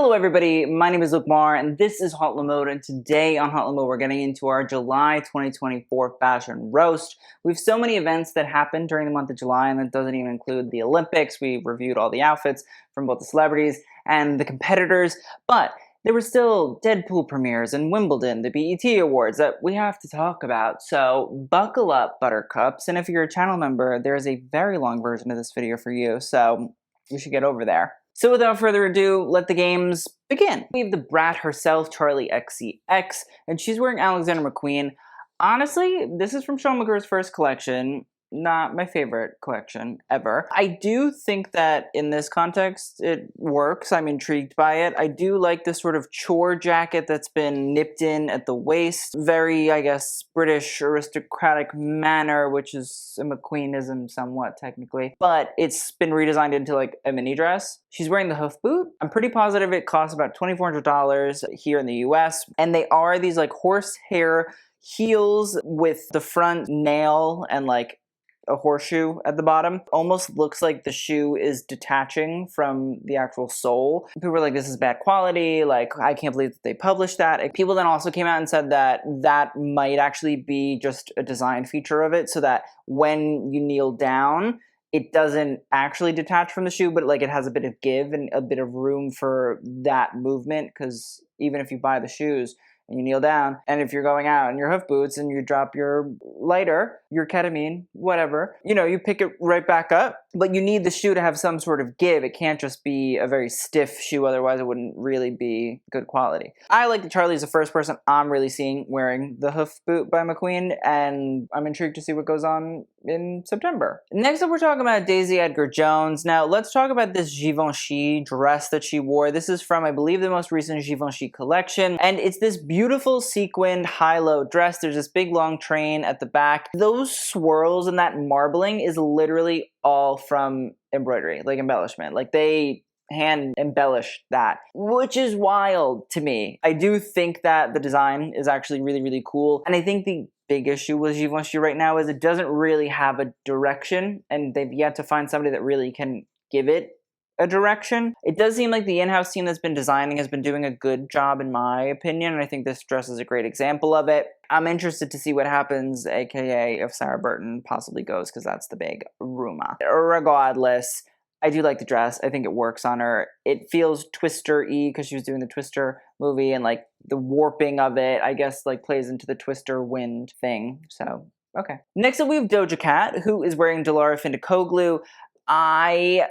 Hello everybody, my name is Luke Mar and this is Hot Mode, and today on Hot Mode we're getting into our July 2024 fashion roast. We have so many events that happened during the month of July, and that doesn't even include the Olympics. We reviewed all the outfits from both the celebrities and the competitors, but there were still Deadpool premieres and Wimbledon, the BET Awards that we have to talk about. So buckle up, Buttercups, and if you're a channel member, there's a very long version of this video for you, so you should get over there. So without further ado, let the games begin. We have the brat herself, Charli XCX, and she's wearing Alexander McQueen. Honestly, this is from Sean McGirr's first collection. Not my favorite collection ever. I do think that in this context, it works. I'm intrigued by it. I do like this sort of chore jacket that's been nipped in at the waist. Very, I guess, British aristocratic manner, which is a McQueenism somewhat technically. But it's been redesigned into like a mini dress. She's wearing the hoof boot. I'm pretty positive it costs about $2,400 here in the US. And they are these like horsehair heels with the front nail and like a horseshoe at the bottom. Almost looks like the shoe is detaching from the actual sole. People were like, this is bad quality, like I can't believe that they published that. People then also came out and said that that might actually be just a design feature of it, so that when you kneel down, it doesn't actually detach from the shoe, but like it has a bit of give and a bit of room for that movement, because even if you buy the shoes, and you kneel down, and if you're going out in your hoof boots and you drop your lighter, your ketamine, whatever, you know, you pick it right back up, but you need the shoe to have some sort of give. It can't just be a very stiff shoe, otherwise it wouldn't really be good quality. I like that Charli's the first person I'm really seeing wearing the hoof boot by McQueen, and I'm intrigued to see what goes on in September. Next up, we're talking about Daisy Edgar-Jones. Now, let's talk about this Givenchy dress that she wore. This is from, I believe, the most recent Givenchy collection, and it's this beautiful sequined high-low dress. There's this big long train at the back. Those swirls and that marbling is literally all from embroidery, like embellishment. Like they hand embellished that, which is wild to me. I do think that the design is actually really, really cool, and I think the big issue with Givenchy right now is it doesn't really have a direction, and they've yet to find somebody that really can give it a direction. It does seem like the in-house team that's been designing has been doing a good job, in my opinion, and I think this dress is a great example of it. I'm interested to see what happens, aka if Sarah Burton possibly goes, because that's the big rumor. Regardless, I do like the dress. I think it works on her. It feels Twister-y because she was doing the Twister movie, and like the warping of it, I guess, like plays into the Twister wind thing. So, okay. Next up, we have Doja Cat, who is wearing Dilara Findikoglu. I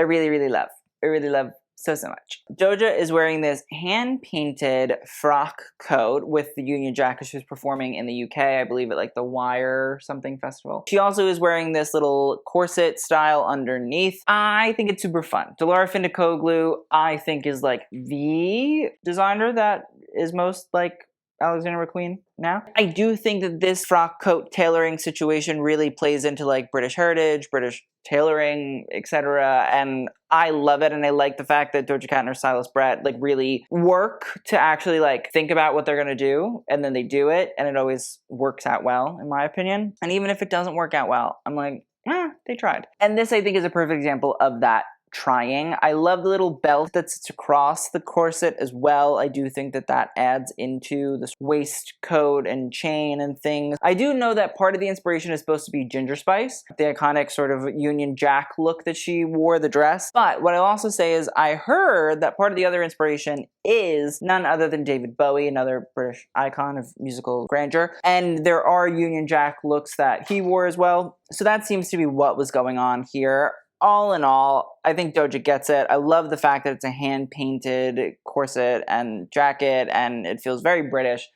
really, really love. I really love so much. Doja is wearing this hand-painted frock coat with the Union Jack because she was performing in the UK, I believe at like the Wire something festival. She also is wearing this little corset style underneath. I think it's super fun. Dilara Findikoglu, I think, is like the designer that is most like Alexander McQueen now. I do think that this frock coat tailoring situation really plays into like British heritage, British tailoring, etc. And I love it, and I like the fact that Doja Cat and her stylist Brett like really work to actually like think about what they're gonna do, and then they do it, and it always works out well, in my opinion. And even if it doesn't work out well, I'm like, they tried. And this, I think, is a perfect example of that trying. I love the little belt that sits across the corset as well. I do think that that adds into this waistcoat and chain and things. I do know that part of the inspiration is supposed to be Ginger Spice, the iconic sort of Union Jack look that she wore the dress. But what I'll also say is I heard that part of the other inspiration is none other than David Bowie, another British icon of musical grandeur. And there are Union Jack looks that he wore as well. So that seems to be what was going on here. All in all, I think Doja gets it. I love the fact that it's a hand-painted corset and jacket, and it feels very British.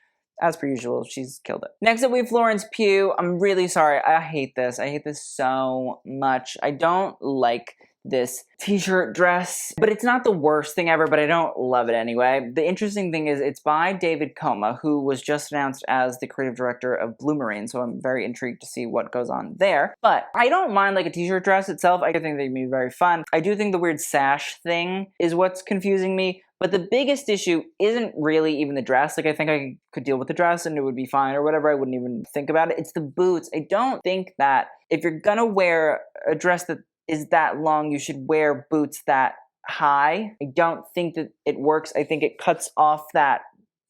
As per usual, she's killed it. Next up, we have Florence Pugh. I'm really sorry. I hate this. I hate this so much. I don't like this t-shirt dress, but it's not the worst thing ever, but I don't love it anyway. The interesting thing is it's by David Koma, who was just announced as the creative director of Bloomerang, so I'm very intrigued to see what goes on there. But I don't mind like a t-shirt dress itself. I think they can be very fun. I do think the weird sash thing is what's confusing me, but the biggest issue isn't really even the dress. Like, I think I could deal with the dress and it would be fine or whatever. I wouldn't even think about it. It's the boots. I don't think that if you're gonna wear a dress that is that long, you should wear boots that high. I don't think that it works. I think it cuts off that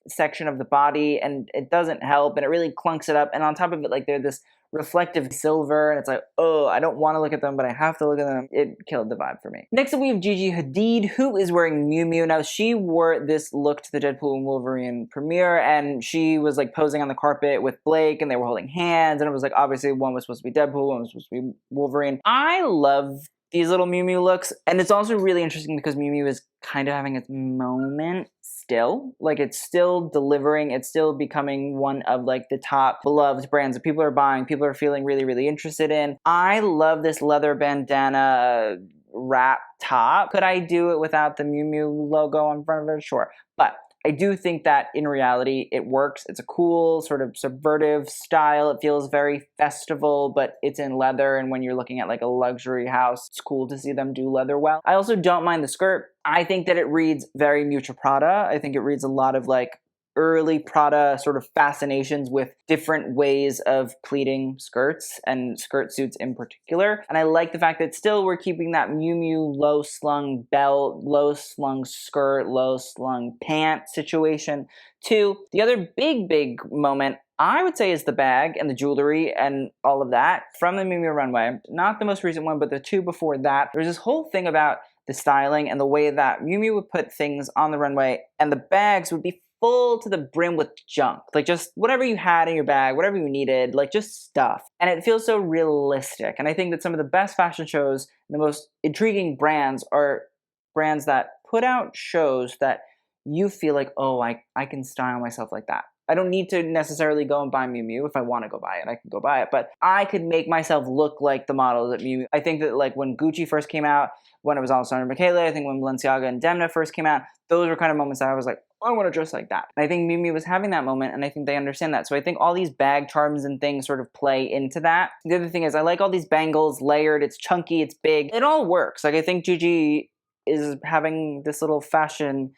section of the body and it doesn't help and it really clunks it up. And on top of it, like they're this reflective silver and it's like, oh, I don't want to look at them, but I have to look at them. It killed the vibe for me. Next up, we have Gigi Hadid, who is wearing Miu Miu. Now, she wore this look to the Deadpool and Wolverine premiere and she was like posing on the carpet with Blake and they were holding hands and it was like, obviously one was supposed to be Deadpool, one was supposed to be Wolverine. I love these little Miu Miu looks. And it's also really interesting because Miu Miu is kind of having its moment still. Like, it's still delivering. It's still becoming one of, like, the top beloved brands that people are buying, people are feeling really, really interested in. I love this leather bandana wrap top. Could I do it without the Miu Miu logo on front of it? Sure. But I do think that in reality it works. It's a cool sort of subvertive style. It feels very festival, but it's in leather. And when you're looking at like a luxury house, it's cool to see them do leather well. I also don't mind the skirt. I think that it reads very Miuccia Prada. I think it reads a lot of like early Prada sort of fascinations with different ways of pleating skirts and skirt suits in particular. And I like the fact that still we're keeping that Miu Miu low slung belt, low slung skirt, low slung pant situation too. The other big moment I would say is the bag and the jewelry and all of that from the Miu Miu runway. Not the most recent one, but the two before that. There's this whole thing about the styling and the way that Miu Miu would put things on the runway and the bags would be full to the brim with junk. Like just whatever you had in your bag, whatever you needed, like just stuff. And it feels so realistic. And I think that some of the best fashion shows, the most intriguing brands are brands that put out shows that you feel like, oh, I can style myself like that. I don't need to necessarily go and buy Miu Miu. If I want to go buy it, I can go buy it. But I could make myself look like the models at Miu Miu. I think that like when Gucci first came out, when it was all under Michele, I think when Balenciaga and Demna first came out, those were kind of moments that I was like, I want to dress like that. And I think Miu Miu was having that moment, and I think they understand that. So I think all these bag charms and things sort of play into that. The other thing is I like all these bangles, layered, it's chunky, it's big. It all works. Like I think Gigi is having this little fashion,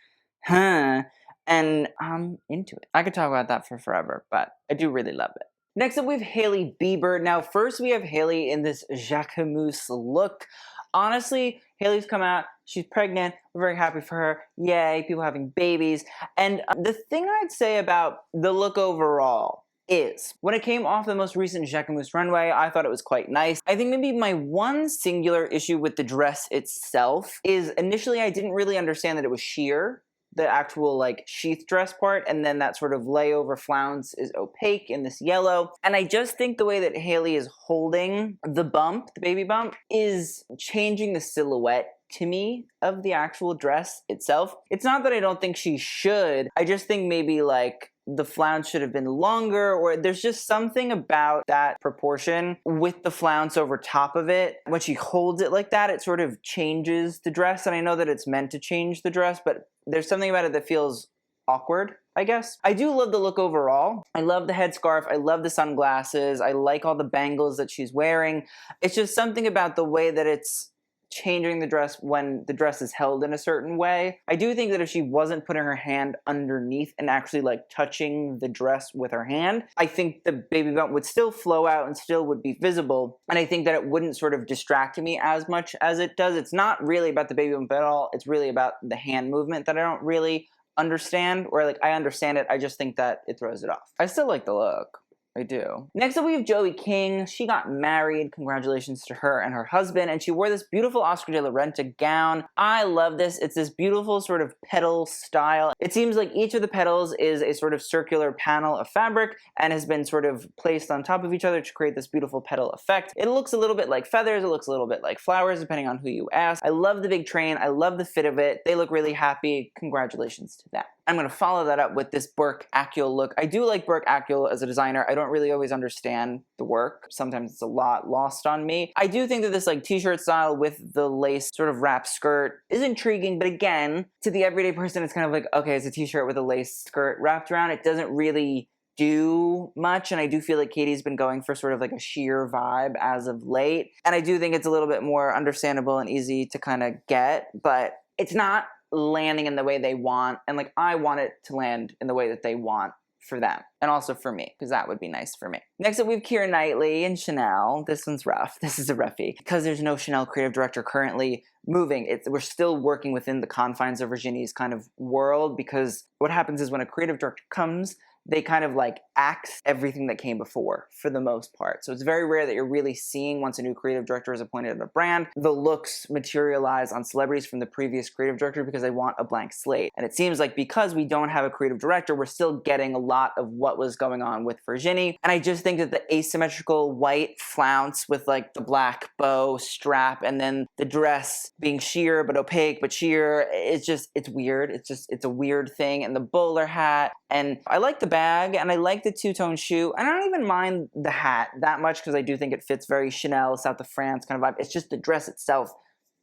and I'm into it. I could talk about that for forever, but I do really love it. Next up, we have Hailey Bieber. Now, first we have Hailey in this Jacquemus look. Honestly, Hailey's come out, she's pregnant, we're very happy for her, yay, people having babies. And the thing I'd say about the look overall is, when it came off the most recent Jacquemus runway, I thought it was quite nice. I think maybe my one singular issue with the dress itself is initially I didn't really understand that it was sheer, the actual like sheath dress part, and then that sort of layover flounce is opaque in this yellow. And I just think the way that Hailey is holding the bump, the baby bump, is changing the silhouette to me of the actual dress itself. It's not that I don't think she should, I just think maybe like the flounce should have been longer, or there's just something about that proportion with the flounce over top of it. When she holds it like that, it sort of changes the dress, and I know that it's meant to change the dress, but there's something about it that feels awkward, I guess. I do love the look overall. I love the headscarf, I love the sunglasses, I like all the bangles that she's wearing. It's just something about the way that it's changing the dress when the dress is held in a certain way. I do think that if she wasn't putting her hand underneath and actually like touching the dress with her hand, I think the baby bump would still flow out and still would be visible. And I think that it wouldn't sort of distract me as much as it does. It's not really about the baby bump at all. It's really about the hand movement that I don't really understand, or like I understand it, I just think that it throws it off. I still like the look. I do. Next up, we have Joey King. She got married. Congratulations to her and her husband. And she wore this beautiful Oscar de la Renta gown. I love this. It's this beautiful sort of petal style. It seems like each of the petals is a sort of circular panel of fabric and has been sort of placed on top of each other to create this beautiful petal effect. It looks a little bit like feathers. It looks a little bit like flowers, depending on who you ask. I love the big train. I love the fit of it. They look really happy. Congratulations to that. I'm going to follow that up with this Burc Akyol look. I do like Burc Akyol as a designer. I don't really always understand the work. Sometimes it's a lot lost on me. I do think that this like t-shirt style with the lace sort of wrap skirt is intriguing, but again, to the everyday person, it's kind of like, okay, it's a t-shirt with a lace skirt wrapped around. It doesn't really do much, and I do feel like Katy's been going for sort of like a sheer vibe as of late, and I do think it's a little bit more understandable and easy to kind of get, but it's not landing in the way they want, and like I want it to land in the way that they want for them, and also for me, because that would be nice for me. Next up, we have Keira Knightley and Chanel. This one's rough. This is a roughie. Because there's no Chanel creative director currently moving, we're still working within the confines of Virginie's kind of world, because what happens is when a creative director comes, they kind of like axe everything that came before for the most part. So it's very rare that you're really seeing, once a new creative director is appointed at a brand, the looks materialize on celebrities from the previous creative director, because they want a blank slate. And it seems like because we don't have a creative director, we're still getting a lot of what was going on with Virginie. And I just think that the asymmetrical white flounce with like the black bow strap, and then the dress being sheer but opaque but sheer, it's weird. It's a weird thing. And the bowler hat, and I like the bag, and I like the two-tone shoe, and I don't even mind the hat that much, because I do think it fits very Chanel, South of France kind of vibe. It's just the dress itself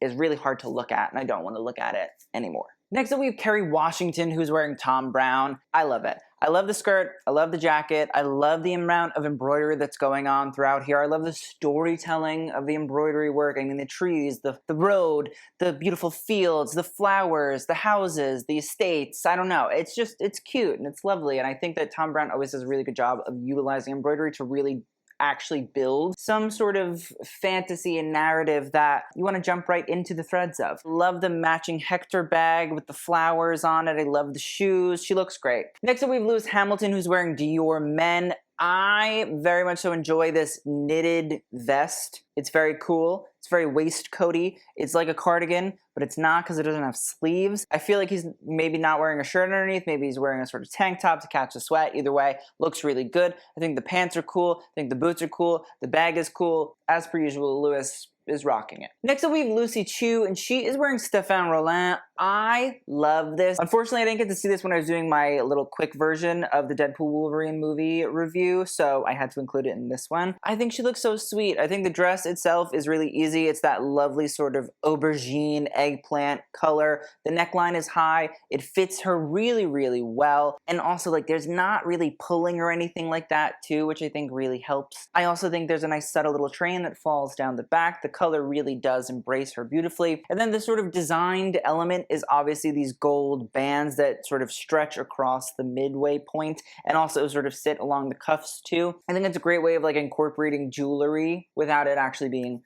is really hard to look at, and I don't want to look at it anymore. Next up, we have Kerry Washington, who's wearing Thom Browne. I love it. I love the skirt. I love the jacket. I love the amount of embroidery that's going on throughout here. I love the storytelling of the embroidery work. I mean, the trees, the road, the beautiful fields, the flowers, the houses, the estates. I don't know. It's cute and it's lovely. And I think that Thom Browne always does a really good job of utilizing embroidery to really actually build some sort of fantasy and narrative that you want to jump right into the threads of. Love the matching Hector bag with the flowers on it. I love the shoes. She looks great. Next up, we have Lewis Hamilton, who's wearing Dior Men. I very much so enjoy this knitted vest. It's very cool. It's very waistcoaty. It's like a cardigan, but it's not, because it doesn't have sleeves. I feel like he's maybe not wearing a shirt underneath. Maybe he's wearing a sort of tank top to catch the sweat. Either way, looks really good. I think the pants are cool. I think the boots are cool. The bag is cool. As per usual, Lewis is rocking it. Next up, we have Lucy Chu, and she is wearing Stephane Rolland. I love this. Unfortunately, I didn't get to see this when I was doing my little quick version of the Deadpool Wolverine movie review, so I had to include it in this one. I think she looks so sweet. I think the dress itself is really easy. It's that lovely sort of aubergine eggplant color. The neckline is high. It fits her really, really well. And also, like, there's not really pulling or anything like that too, which I think really helps. I also think there's a nice subtle little train that falls down the back. The color really does embrace her beautifully. And then the sort of designed element is obviously these gold bands that sort of stretch across the midway point and also sort of sit along the cuffs too. I think it's a great way of like incorporating jewelry without it actually being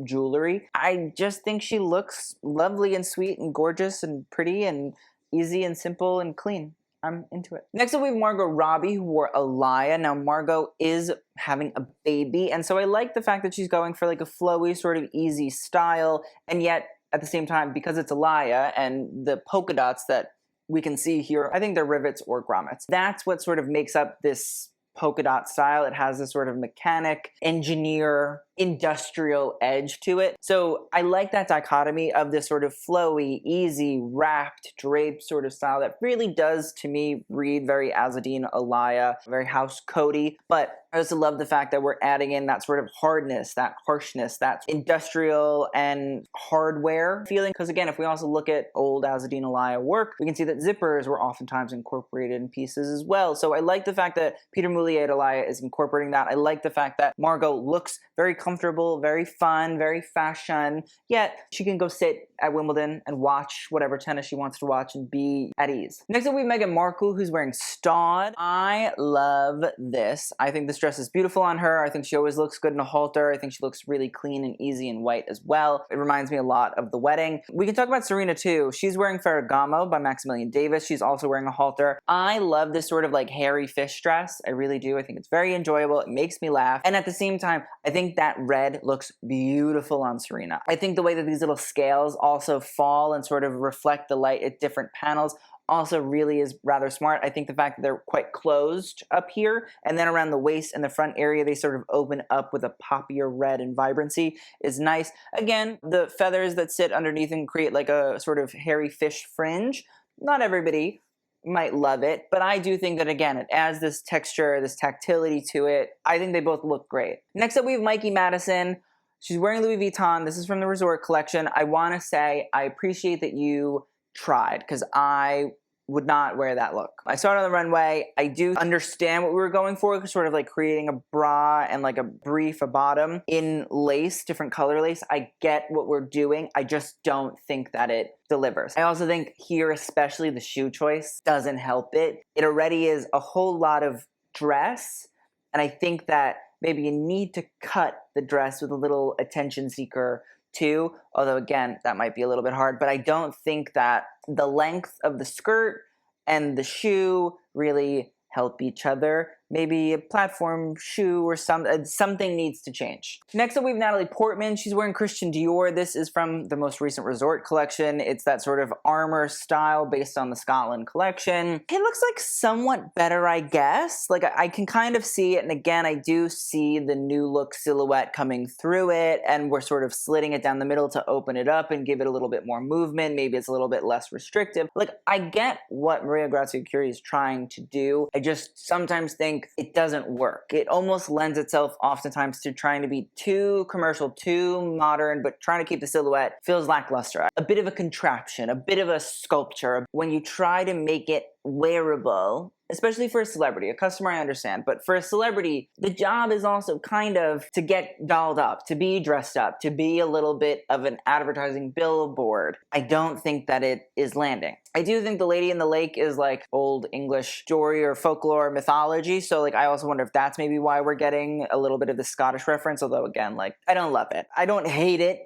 jewelry. I just think she looks lovely and sweet and gorgeous and pretty and easy and simple and clean. I'm into it. Next up, we have Margot Robbie, who wore Alaya. Now, Margot is having a baby, and so I like the fact that she's going for like a flowy, sort of easy style, and yet, at the same time, because it's Alaya and the polka dots that we can see here, I think they're rivets or grommets. That's what sort of makes up this polka dot style. It has this sort of mechanic, engineer, industrial edge to it. So I like that dichotomy of this sort of flowy, easy, wrapped, draped sort of style that really does, to me, read very Azadine Alaya, very House Cody. But I also love the fact that we're adding in that sort of hardness, that harshness, that industrial and hardware feeling. Because again, if we also look at old Azadine Alaya work, we can see that zippers were oftentimes incorporated in pieces as well. So I like the fact that Peter Moulier at Alaya is incorporating that. I like the fact that Margot looks very comfortable, very fun, very fashion, yet she can go sit at Wimbledon and watch whatever tennis she wants to watch and be at ease. Next up, we have Meghan Markle, who's wearing Staud. I love this. I think this dress is beautiful on her. I think she always looks good in a halter. I think she looks really clean and easy and white as well. It reminds me a lot of the wedding. We can talk about Serena too. She's wearing Ferragamo by Maximilian Davis. She's also wearing a halter. I love this sort of like hairy fish dress. I really do. I think it's very enjoyable. It makes me laugh. And at the same time, I think that red looks beautiful on Serena. I think the way that these little scales also fall and sort of reflect the light at different panels also really is rather smart. I think the fact that they're quite closed up here and then around the waist and the front area they sort of open up with a poppier red and vibrancy is nice. Again, the feathers that sit underneath and create like a sort of hairy fish fringe. Not everybody might love it, but I do think that, again, it adds this texture, this tactility to it. I think they both look great. Next up, we have Mikey Madison. She's wearing Louis Vuitton. This is from the Resort collection. I want to say I appreciate that you tried, because I would not wear that look. I saw it on the runway. I do understand what we were going for, sort of like creating a bra and like a brief, a bottom in lace, different color lace. I get what we're doing. I just don't think that it delivers. I also think here, especially the shoe choice doesn't help it. It already is a whole lot of dress, and I think that maybe you need to cut the dress with a little attention seeker too, although again, that might be a little bit hard, but I don't think that the length of the skirt and the shoe really help each other. Maybe a platform shoe or something needs to change. Next up, we have Natalie Portman. She's wearing Christian Dior. This is from the most recent Resort collection. It's that sort of armor style based on the Scotland collection. It looks like somewhat better, I guess. Like I can kind of see it, and again, I do see the new look silhouette coming through it, and we're sort of slitting it down the middle to open it up and give it a little bit more movement. Maybe it's a little bit less restrictive. Like, I get what Maria Grazia Chiuri is trying to do. I just sometimes think it doesn't work. It almost lends itself oftentimes to trying to be too commercial, too modern, but trying to keep the silhouette feels lackluster. A bit of a contraption, a bit of a sculpture. When you try to make it wearable, especially for a celebrity, a customer I understand, but for a celebrity, the job is also kind of to get dolled up, to be dressed up, to be a little bit of an advertising billboard. I don't think that it is landing. I do think the Lady in the Lake is like old English story or folklore mythology, so like I also wonder if that's maybe why we're getting a little bit of the Scottish reference, although again, like I don't love it. I don't hate it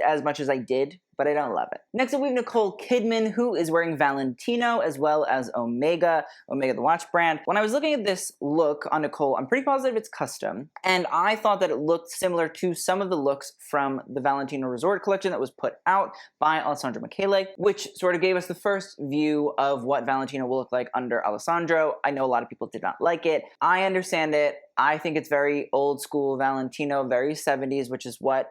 as much as I did, but I don't love it. Next up, we have Nicole Kidman, who is wearing Valentino as well as Omega the watch brand. When I was looking at this look on Nicole, I'm pretty positive it's custom, and I thought that it looked similar to some of the looks from the Valentino Resort collection that was put out by Alessandro Michele, which sort of gave us the first view of what Valentino will look like under Alessandro. I know a lot of people did not like it. I understand it. I think it's very old school Valentino, very 70s, which is what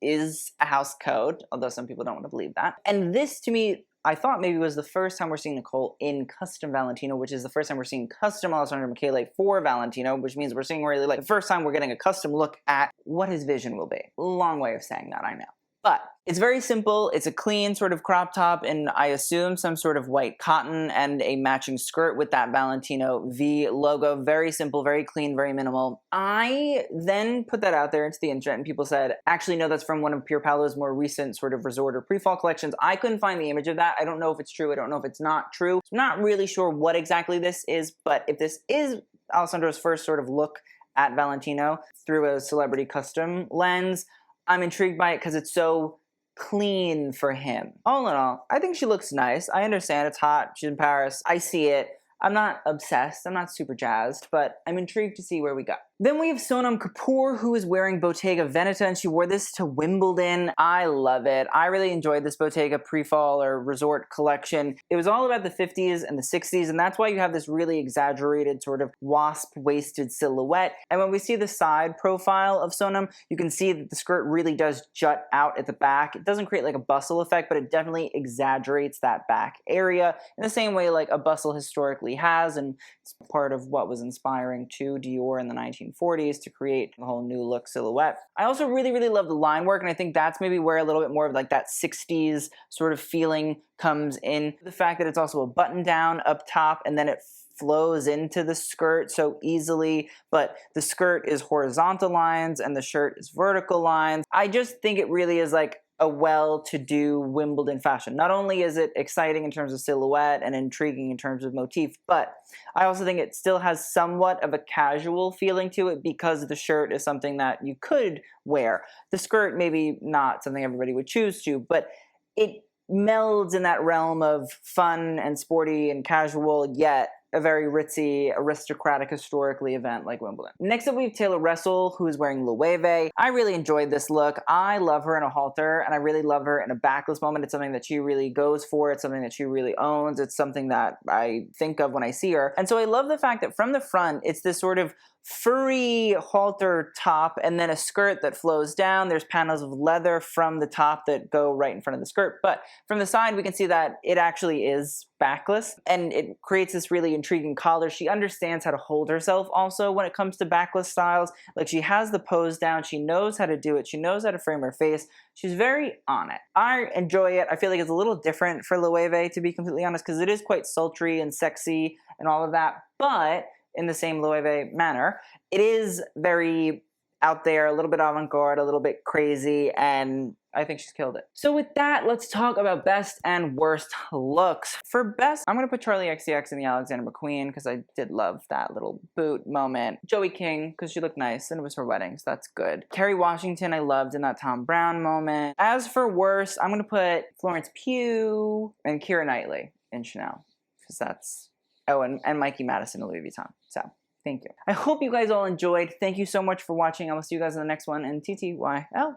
is a house code, although some people don't want to believe that. And this, to me, I thought maybe was the first time we're seeing Nicole in custom Valentino, which is the first time we're seeing custom Alessandro Michele for Valentino, which means we're seeing really like the first time we're getting a custom look at what his vision will be. Long way of saying that, I know. But it's very simple. It's a clean sort of crop top, and I assume some sort of white cotton and a matching skirt with that Valentino V logo. Very simple, very clean, very minimal. I then put that out there into the internet, and people said, actually, no, that's from one of Pier Paolo's more recent sort of resort or pre-fall collections. I couldn't find the image of that. I don't know if it's true. I don't know if it's not true. I'm not really sure what exactly this is, but if this is Alessandro's first sort of look at Valentino through a celebrity custom lens, I'm intrigued by it because it's so clean for him. All in all, I think she looks nice. I understand it's hot. She's in Paris. I see it. I'm not obsessed. I'm not super jazzed, but I'm intrigued to see where we go. Then we have Sonam Kapoor, who is wearing Bottega Veneta, and she wore this to Wimbledon. I love it. I really enjoyed this Bottega pre-fall or resort collection. It was all about the 50s and the 60s, and that's why you have this really exaggerated sort of wasp-waisted silhouette. And when we see the side profile of Sonam, you can see that the skirt really does jut out at the back. It doesn't create like a bustle effect, but it definitely exaggerates that back area in the same way like a bustle historically has, and it's part of what was inspiring to Dior in the 1940s to create a whole new look silhouette. I also really, really love the line work, and I think that's maybe where a little bit more of like that 60s sort of feeling comes in. The fact that it's also a button down up top, and then it flows into the skirt so easily, but the skirt is horizontal lines and the shirt is vertical lines. I just think it really is like a well-to-do Wimbledon fashion. Not only is it exciting in terms of silhouette and intriguing in terms of motif, but I also think it still has somewhat of a casual feeling to it because the shirt is something that you could wear. The skirt maybe not something everybody would choose to, but it melds in that realm of fun and sporty and casual, yet a very ritzy, aristocratic, historically event like Wimbledon. Next up, we have Taylor Russell, who is wearing Loewe. I really enjoyed this look. I love her in a halter, and I really love her in a backless moment. It's something that she really goes for. It's something that she really owns. It's something that I think of when I see her. And so I love the fact that from the front, it's this sort of furry halter top and then a skirt that flows down. There's panels of leather from the top that go right in front of the skirt, but from the side we can see that it actually is backless, and it creates this really intriguing collar. She understands how to hold herself also when it comes to backless styles. Like, she has the pose down, she knows how to do it, she knows how to frame her face. She's very on it. I enjoy it. I feel like it's a little different for Loewe, to be completely honest, because it is quite sultry and sexy and all of that, but in the same Loewe manner, it is very out there, a little bit avant-garde, a little bit crazy, and I think she's killed it. So with that, let's talk about best and worst looks. For best, I'm going to put Charli XCX in the Alexander McQueen, because I did love that little boot moment. Joey King, because she looked nice, and it was her wedding, so that's good. Kerry Washington, I loved in that Thom Browne moment. As for worst, I'm going to put Florence Pugh and Keira Knightley in Chanel, because that's... Oh, and Mikey Madison and Louis Vuitton. So, thank you. I hope you guys all enjoyed. Thank you so much for watching. I will see you guys in the next one. And TTYL.